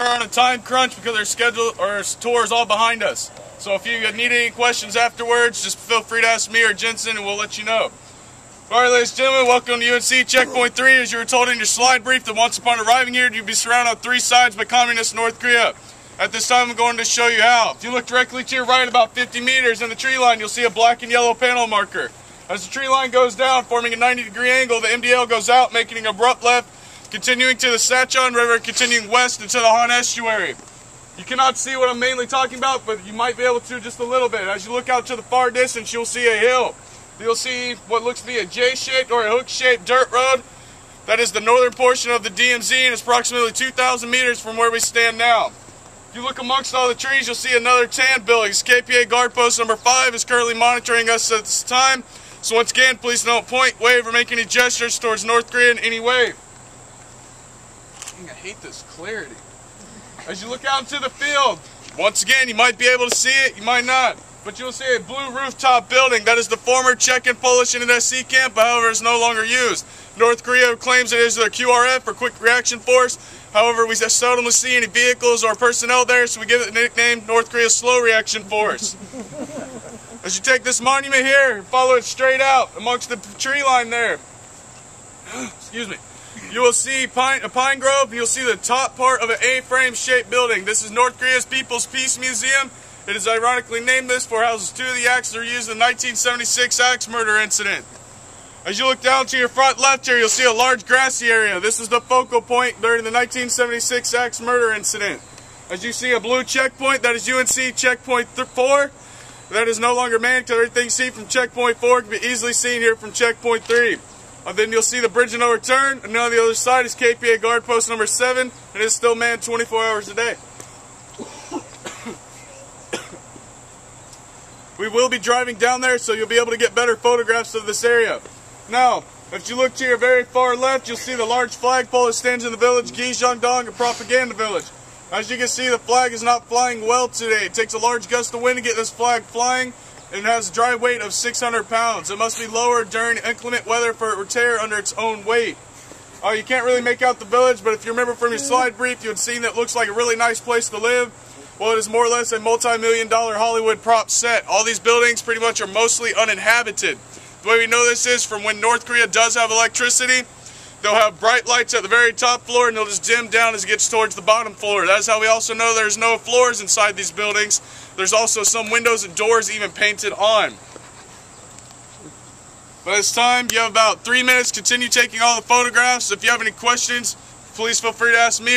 are on a time crunch because our schedule or our tour is all behind us. So if you need any questions afterwards, just feel free to ask me or Jensen and we'll let you know. Alright, ladies and gentlemen, welcome to UNC Checkpoint 3. As you were told in your slide brief that once upon arriving here, you'd be surrounded on three sides by communist North Korea. At this time, I'm going to show you how. If you look directly to your right about 50 meters in the tree line, you'll see a black and yellow panel marker. As the tree line goes down, forming a 90-degree angle, the MDL goes out, making an abrupt left, continuing to the Sachon River, continuing west into the Han Estuary. You cannot see what I'm mainly talking about, but you might be able to just a little bit. As you look out to the far distance, you'll see a hill. You'll see what looks to be a J-shaped or a hook-shaped dirt road. That is the northern portion of the DMZ, and it's approximately 2,000 meters from where we stand now. If you look amongst all the trees, you'll see another tan building. KPA guard post number 5 is currently monitoring us at this time. So once again, please don't point, wave, or make any gestures towards North Korea in any way. Dang, I hate this clarity. As you look out into the field, once again, you might be able to see it, you might not. But you'll see a blue rooftop building. That is the former Czech and Polish NSC camp, however, is no longer used. North Korea claims it is their QRF, or Quick Reaction Force. However, we seldomly see any vehicles or personnel there, so we give it the nickname North Korea's Slow Reaction Force. As you take this monument here, follow it straight out amongst the tree line there. Excuse me. You will see a pine grove. You'll see the top part of an A-frame shaped building. This is North Korea's People's Peace Museum. It is ironically named this for houses 2 of the acts that were used in the 1976 axe murder incident. As you look down to your front left here, you'll see a large grassy area. This is the focal point during the 1976 axe murder incident. As you see a blue checkpoint, that is UNC Checkpoint 4. That is no longer manned because everything seen from Checkpoint 4 can be easily seen here from Checkpoint 3. And then you'll see the bridge of no return, and on the other side is KPA guard post number 7, and it is still manned 24 hours a day. We will be driving down there, so you'll be able to get better photographs of this area. Now, if you look to your very far left, you'll see the large flagpole that stands in the village Gyeongdong, a propaganda village. As you can see, the flag is not flying well today. It takes a large gust of wind to get this flag flying, and it has a dry weight of 600 pounds. It must be lowered during inclement weather for it to tear under its own weight. You can't really make out the village, but if you remember from your slide brief, you had seen that it looks like a really nice place to live. Well, it is more or less a multi-million-dollar Hollywood prop set. All these buildings pretty much are mostly uninhabited. The way we know this is from when North Korea does have electricity, they'll have bright lights at the very top floor and they'll just dim down as it gets towards the bottom floor. That is how we also know there's no floors inside these buildings. There's also some windows and doors even painted on. By this time, you have about 3 minutes. Continue taking all the photographs. If you have any questions, please feel free to ask me.